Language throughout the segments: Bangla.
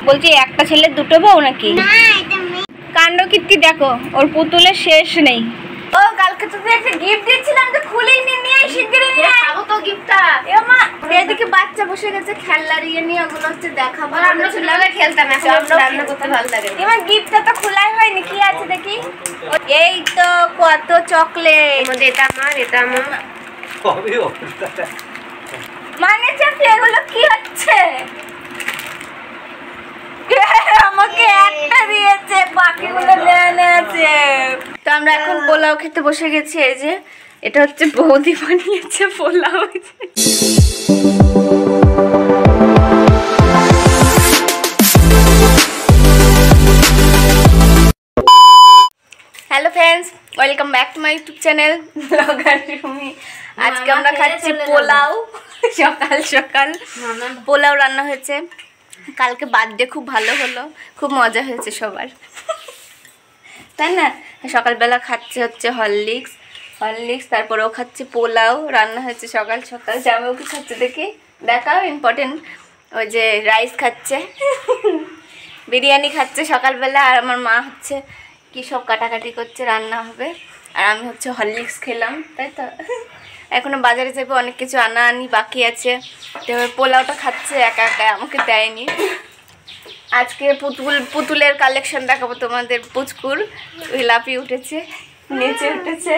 বলছি একটা ছেলে দুটো বউ নাকি? কাণ্ড কীর্তি দেখো, ওর পুতুলের শেষ নেই। ও কালকে তোকে একটা গিফট দিয়েছিলাম, তো খুলেই নিয়ে শিগগিরই নিয়ে খাবো তো গিফটটা। এমা এদিকে বাচ্চা বসে গেছে খেলনার ইয়ে নিয়ে, ওগুলো হচ্ছে দেখাবো। আমরা ছোটবেলায় খেলতাম, এখন রান্না করতে ভালো লাগে। এমা গিফটটা তো খোলাই হয়নি, কি আছে দেখি। এই তো কত চকলেট। এটা আমার কবে মানে চাচি এগুলো কি হচ্ছে? আমাকে একটা দিয়েছে, বাকিগুলো নেওয়া আছে। তো আমরা এখন পোলাও খেতে বসে গেছি। এই যে এটা হচ্ছে বৌদি বানিয়েছে পোলাও। Hello friends, welcome back to my YouTube channel vlogger Sumi. আজকে আমরা খাচ্ছি পোলাও। সকাল সকাল পোলাও রান্না হয়েছে। কালকে বার্থডে খুব ভালো হলো, খুব মজা হয়েছে সবার, তাই না? সকালবেলা খাচ্ছে হচ্ছে হরলিক্স, তারপরেও খাচ্ছে পোলাও রান্না হয়েছে সকাল সকাল। জামাইও কি খাচ্ছে দেখি, দেখাও ইম্পর্টেন্ট। ওই যে রাইস খাচ্ছে, বিরিয়ানি খাচ্ছে সকালবেলা। আর আমার মা হচ্ছে কি সব কাটাকাটি করছে, রান্না হবে। আর আমি হচ্ছে হরলিক্স খেলাম, তাই তো। এখনো বাজারে যাবে, অনেক কিছু আনি বাকি আছে। তো পোলাওটা খাচ্ছে একা একা, আমাকে দেয়নি। আজকে পুতুলের কালেকশন দেখাবো তোমাদের। পুচকুর লাফিয়ে উঠেছে, নিচে উঠেছে,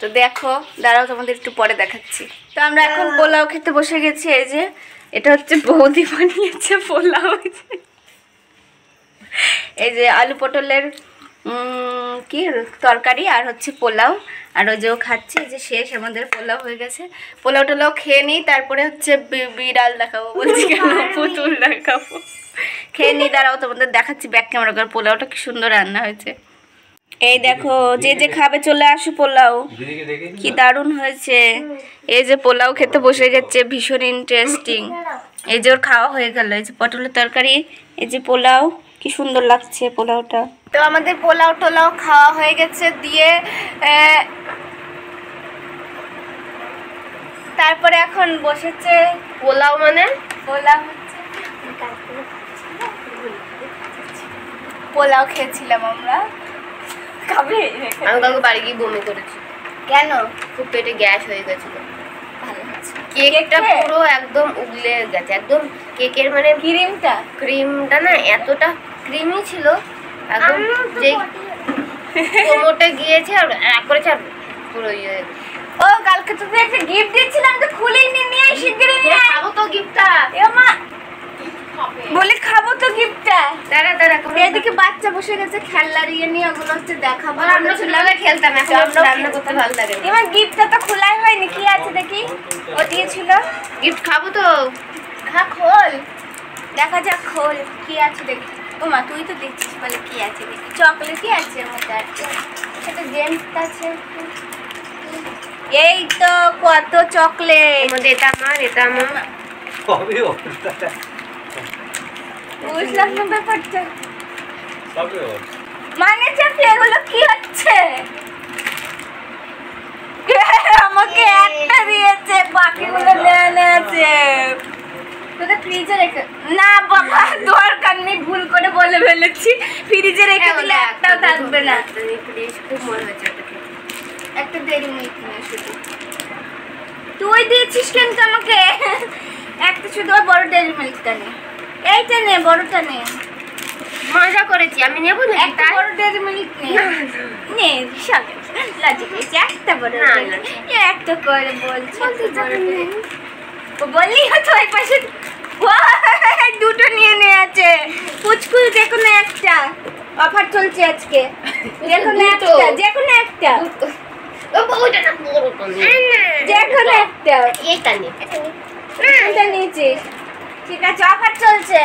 তো দেখো, দাঁড়াও তোমাদের একটু পরে দেখাচ্ছি। তো আমরা এখন পোলাও খেতে বসে গেছি। এই যে এটা হচ্ছে বৌদি বানিয়েছে পোলাও। এই যে আলু পটলের কি তরকারি আর হচ্ছে পোলাও। আর ওই যে ও খাচ্ছে, এই যে শেষ, আমাদের পোলাও হয়ে গেছে। পোলাও টোলাও খেয়ে নিই, তারপরে হচ্ছে বিড়াল দেখাবো। বলছি কেন, পুতুল দেখাবো। খেয়ে নিই, দাঁড়াও তোমাদের দেখাচ্ছি ব্যাক ক্যামেরা করে। পোলাওটা কি সুন্দর রান্না হয়েছে। এই দেখো, যে যে খাবে চলে আসো, পোলাও কি দারুণ হয়েছে। এই যে পোলাও খেতে বসে গেছে, ভীষণ ইন্টারেস্টিং। এই যে ওর খাওয়া হয়ে গেল। এই যে পটলের তরকারি, এই যে পোলাও, কি সুন্দর লাগছে পোলাওটা। তো আমাদের পোলাও টোলাও খাওয়া হয়ে গেছে। দিয়ে তারপরে এখন বসেছে পোলাও, মানে পোলাও হচ্ছে পোলাও খেয়েছিলাম আমরা। খাবে? আমি কাউকে বাড়ি গিয়ে বমি করেছি। কেন? খুব পেটে গ্যাস হয়ে গেছিল। ভালো হচ্ছে। কেকটা পুরো একদম উগলে গেছে, একদম কেকের মানে ক্রিমটা না এতটা ক্রিমি ছিল, একদম যে কোমোটে গিয়েছে আর করেছে, আর পুরো ইয়ে। ও কালকে তোকে একটা গিফট দিয়েছিলাম, তো খুলেই নিয়ে শিগগিরই নিয়ে খাবো তো গিফটটা। এমা বলে খাবো তো গিফটটা। দাঁড়া এদিকে বাচ্চা বসে গেছে খেলনার ইয়ে নিয়ে, ওগুলো হচ্ছে দেখাবো। আমরা ছোটবেলায় খেলতাম, এখন রান্না করতে ভালো লাগে। এবার গিফটটা তো খোলাই হয়নি, কি আছে দেখি। ও দিয়েছিল গিফট, খাবো তো। খোল, দেখা যাক, খোল কি আছে দেখি। ও মা, তুই তো দেখছিস, বলে কি আছে দেখি। চকলেটই আছে এর মধ্যে, আর সেটা জেমস আছে। এই তো কত চকলেট। এটা আমার কবে বুঝলাম না ব্যাপারটা। মানে চাচি এগুলো কি হচ্ছে? আমাকে একটা দিয়েছে, বাকিগুলো নেওয়া আছে। তোদের ফ্রিজে রেখে না বাবা, দরকার নেই, ভুল করে বলে ফেলেছি। ফ্রিজে রেখে দিলে একটাও থাকবে না। খুব মনে হচ্ছে একটা দেরি মিনিট নিয়ে শুধু। তুই দিয়েছিস কিন্তু আমাকে একটা, শুধু বড় ডেরি মিল্কটা নে। এইটা নে, বড়টা নে। মজা করেছি, আমি নেবো না। একটা বড় ডেরি মিল্ক নে। লজিক আছে, একটা বড় না, একটা করে বলছি। বললি হতো ওই পাশে দুটো নিয়ে আছে। পুচকুল যে কোনো একটা, অফার চলছে আজকে। যে কোনো একটা, যে কোনো একটা, যে কোনো একটা। এটা নিয়েছিস, ঠিক আছে, অফার চলছে।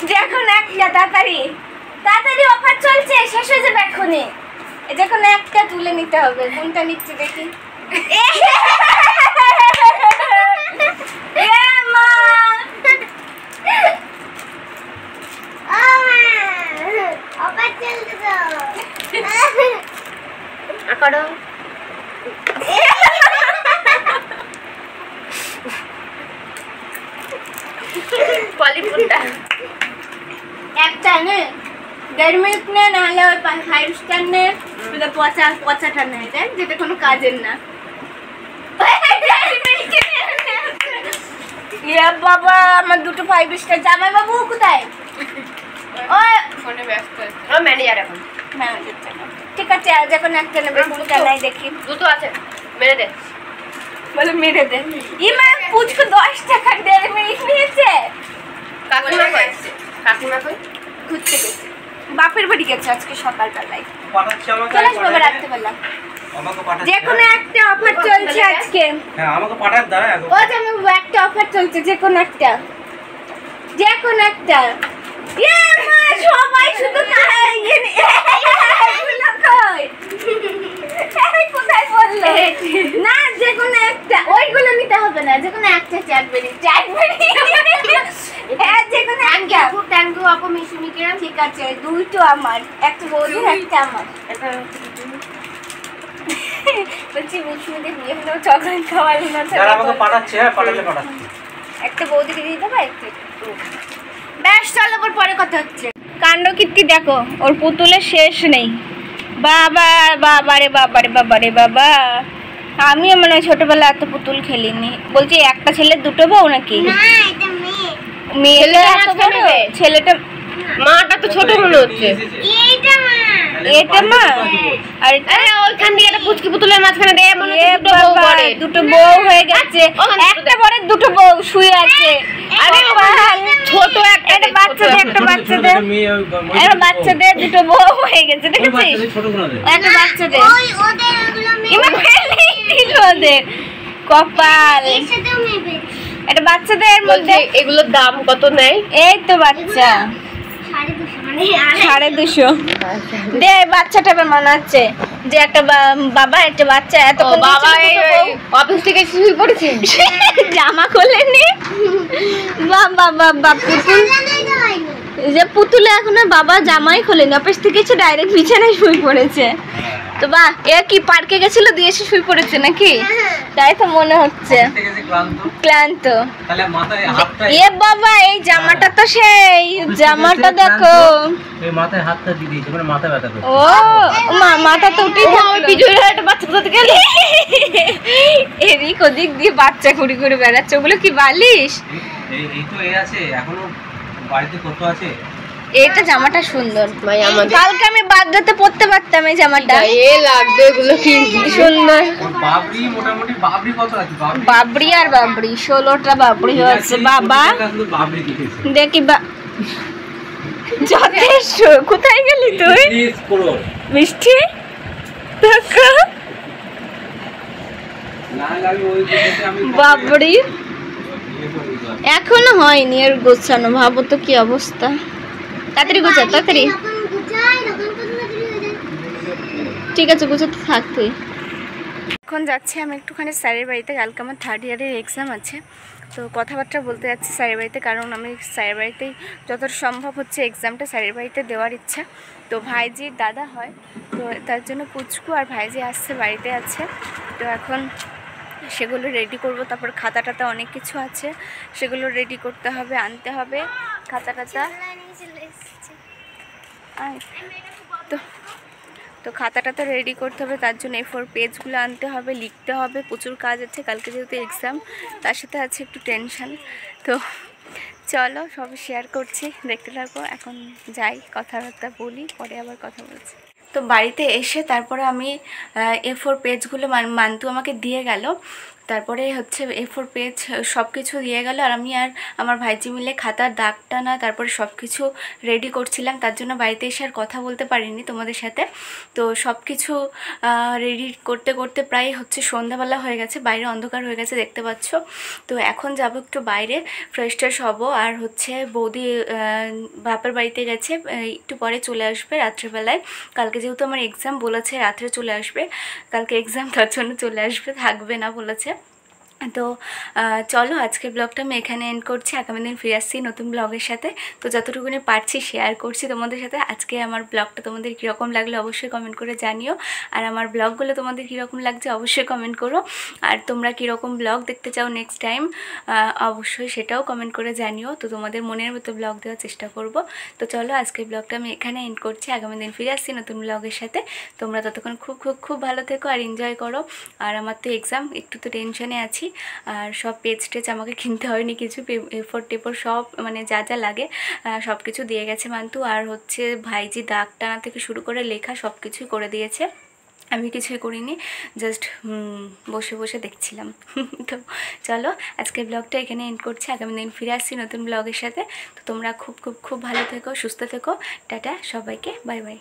যে কোনো একটা, তাড়াতাড়ি অফার চলছে, শেষ হয়ে যাবে এক্ষুনি। যে কোনো একটা তুলে নিতে হবে। কোনটা নিচ্ছি দেখি। পলিপুরটা একটা নে 1.5 মিনিট নে, নাহলে ওই 5 স্টার নে, পচাটা নেয় দেখ, যেটা কোনো কাজের না। ইয়া বাবা, আমার দুটো 5 স্টার। জামাই বাবু কোথায়? ওই ফোনে ব্যস্ত আছে। ও ম্যানেজার এখন। ম্যানেজার টাকা। ঠিক আছে, আজ এখন একটা নেবে, কোনটা নাই দেখি। দুটো আছে, মেরে দে। বলে মেরে দে। ইমা পুচকু 10 টাকা 1.5 মিনিট নিয়েছে। কাকিমা কই? কাকিমা কই? ঘুরতে গেছে, বাপের বাড়ি গেছে আজকে সকালবেলায়। পাঠাচ্ছে আমাকে। চলে আসবে রাত্রেবেলা। আমাকে পাঠাচ্ছে। যে কোনো একটা অফার চলছে আজকে। হ্যাঁ, আমাকে পাঠার দাঁড়া। ও জামাই বাবু, একটা অফার চলছে, যে কোনো একটা। যে কোনো একটা। ইয়ে মা, সবাই শুধু কোথায় বললে? না, যে কোনো একটা। ওইগুলো নিতে হবে না, যে কোনো একটা চ্যাটবেরি। হ্যাঁ, যে কোনো একটা। থ্যাংক ইউ আপু মিশুমিকে। ঠিক আছে, দুটো আমার, একটা বৌদির একটা আমার। বলছি মিশুমিকে বিয়ে হলো, চকলেট খাওয়ালো না। আমাকে পাঠাচ্ছে। হ্যাঁ, পাঠাচ্ছে। একটা বৌদিকে দিয়ে দেবো, একটু। ব্যাস, চলো, পরে কথা হচ্ছে। কাণ্ড কীর্তি দেখো, ওর পুতুলের শেষ নেই। বাবা বাবা রে বাবা রে বাবা রে বাবা, আমিও মনে হয় ছোটবেলা এত পুতুল খেলিনি। বলছি একটা ছেলে দুটো বউ নাকি? মেয়েটা এত বড়, ছেলেটা মাটা তো ছোট মনে হচ্ছে। এটা মা, আর ওইখান থেকে একটা পুচকি পুতুলের মাঝখানে দেয় মনে হচ্ছে দুটো বউ হয়ে গেছে। একটা বড়, দুটো বউ শুয়ে আছে। আরে ছোট একটা বাচ্চাদের, একটা বাচ্চাদের, একটা বাচ্চাদের দুটো বউ হয়ে গেছে, দেখেছিস? একটা বাচ্চাদের ওদের কপাল। একটা বাচ্চাদের মধ্যে এগুলোর দাম কত নেয়? এই তো বাচ্চা 250 দে। বাচ্চাটা মনে হচ্ছে যে একটা বাবা, একটা বাচ্চা। এত বাবা অফিস থেকে শুয়ে পড়েছে, জামা খোলেনি। বাবা বাবা, পুতুল যে পুতুলে এখনো বাবা জামাই খোলেনি, অফিস থেকে এসে ডাইরেক্ট বিছানায় শুয়ে পড়েছে। তো বাহ, এ কি পার্কে গেছিল, দিয়ে এসে শুয়ে পড়েছে নাকি? তাই তো মনে হচ্ছে, ক্লান্ত। এ বাবা, এই জামাটা তো সেই জামাটা দেখো, মাথায় হাতটা দিয়ে দিয়েছে, মানে মাথা ব্যথা করছে। ও মা, মাথা তো উঠেই থাকলো। পিছনে একটা বাচ্চা কোথা গেল, এদিক ওদিক দিয়ে বাচ্চা ঘুরে ঘুরে বেড়াচ্ছে। ওগুলো কি বালিশ? এই তো এই আছে, এখনো বাড়িতে কত আছে। এটা জামাটা সুন্দর, কালকে আমি বার্থডেতে পরতে পারতাম এই জামাটা। এ লাগবে, এগুলো কি সুন্দর। বাবরি, মোটামুটি বাবরি কত আছে? বাবরি আর বাবরি 16টা বাবরি হচ্ছে বাবা। দেখি যথেষ্ট। কোথায় গেলি তুই? মিষ্টি বাবরি এখনো হয়নি এর গোছানো। ভাবো তো কি অবস্থা। তাড়াতাড়ি গোছা, তাড়াতাড়ি। ঠিক আছে, গোছাতে থাক তুই। এখন যাচ্ছি আমি একটুখানি স্যারের বাড়িতে। কালকে আমার 3rd ইয়ারের এক্সাম আছে, তো কথাবার্তা বলতে যাচ্ছি স্যারের বাড়িতে। কারণ আমি স্যারের বাড়িতেই যতটা সম্ভব হচ্ছে এক্সামটা স্যারের বাড়িতে দেওয়ার ইচ্ছা। তো ভাইজির দাদা হয়, তো তার জন্য পুচকু আর ভাইজি আসছে, বাড়িতে আছে। তো এখন সেগুলো রেডি করব। তারপর খাতা টাতা অনেক কিছু আছে, সেগুলো রেডি করতে হবে, আনতে হবে খাতা টাতা। তো খাতাটা তো রেডি করতে হবে, তার জন্য A4 পেজগুলো আনতে হবে, লিখতে হবে। প্রচুর কাজ আছে কালকে, যেহেতু এক্সাম, তার সাথে আছে একটু টেনশন। তো চলো, সব শেয়ার করছি, দেখতে থাকো। এখন যাই, কথাবার্তা বলি, পরে আবার কথা বলছি। তো বাড়িতে এসে তারপরে আমি A4 পেজগুলো মান্তু আমাকে দিয়ে গেল। তারপরে হচ্ছে A4 পেজ সব কিছু দিয়ে গেল, আর আমি আর আমার ভাইজি মিলে খাতার দাগ টানা, তারপরে সব কিছু রেডি করছিলাম। তার জন্য বাড়িতে এসে আর কথা বলতে পারিনি তোমাদের সাথে। তো সব কিছু রেডি করতে করতে প্রায় হচ্ছে সন্ধ্যাবেলা হয়ে গেছে, বাইরে অন্ধকার হয়ে গেছে, দেখতে পাচ্ছ। তো এখন যাব একটু বাইরে, ফ্রেশ ট্রেশ হবো। আর হচ্ছে বৌদি বাপের বাড়িতে গেছে, একটু পরে চলে আসবে রাত্রেবেলায়। কালকে যেহেতু আমার এক্সাম, বলেছে রাত্রে চলে আসবে, কালকে এক্সাম, তার জন্য চলে আসবে, থাকবে না বলেছে। তো চলো আজকের ব্লগটা আমি এখানে এন্ড করছি। আগামী দিন ফিরে আসছি নতুন ব্লগের সাথে। তো যতটুকুনি পারছি শেয়ার করছি তোমাদের সাথে। আজকে আমার ব্লগটা তোমাদের কীরকম লাগলো অবশ্যই কমেন্ট করে জানিও। আর আমার ব্লগগুলো তোমাদের কীরকম লাগছে অবশ্যই কমেন্ট করো। আর তোমরা কীরকম ব্লগ দেখতে চাও নেক্সট টাইম অবশ্যই সেটাও কমেন্ট করে জানিও। তো তোমাদের মনের মতো ব্লগ দেওয়ার চেষ্টা করব। তো চলো আজকের ব্লগটা আমি এখানে এন্ড করছি। আগামী দিন ফিরে আসছি নতুন ব্লগের সাথে। তোমরা ততক্ষণ খুব খুব খুব ভালো থেকো আর এনজয় করো। আর আমার তো এক্সাম, একটু তো টেনশনে আছি। আর সব পেজ টেজ আমাকে কিনতে হয়নি কিছু, এফোর টেপর সব মানে যা যা লাগে সব কিছু দিয়ে গেছে মান্তু। আর হচ্ছে ভাইজি দাগ টানা থেকে শুরু করে লেখা সব কিছুই করে দিয়েছে, আমি কিছুই করিনি, জাস্ট বসে বসে দেখছিলাম। তো চলো আজকের ব্লগটা এখানে এন্ড করছি। আগামী দিন ফিরে আসছি নতুন ব্লগের সাথে। তো তোমরা খুব খুব খুব ভালো থেকো, সুস্থ থেকো। টাটা সবাইকে, বাই বাই।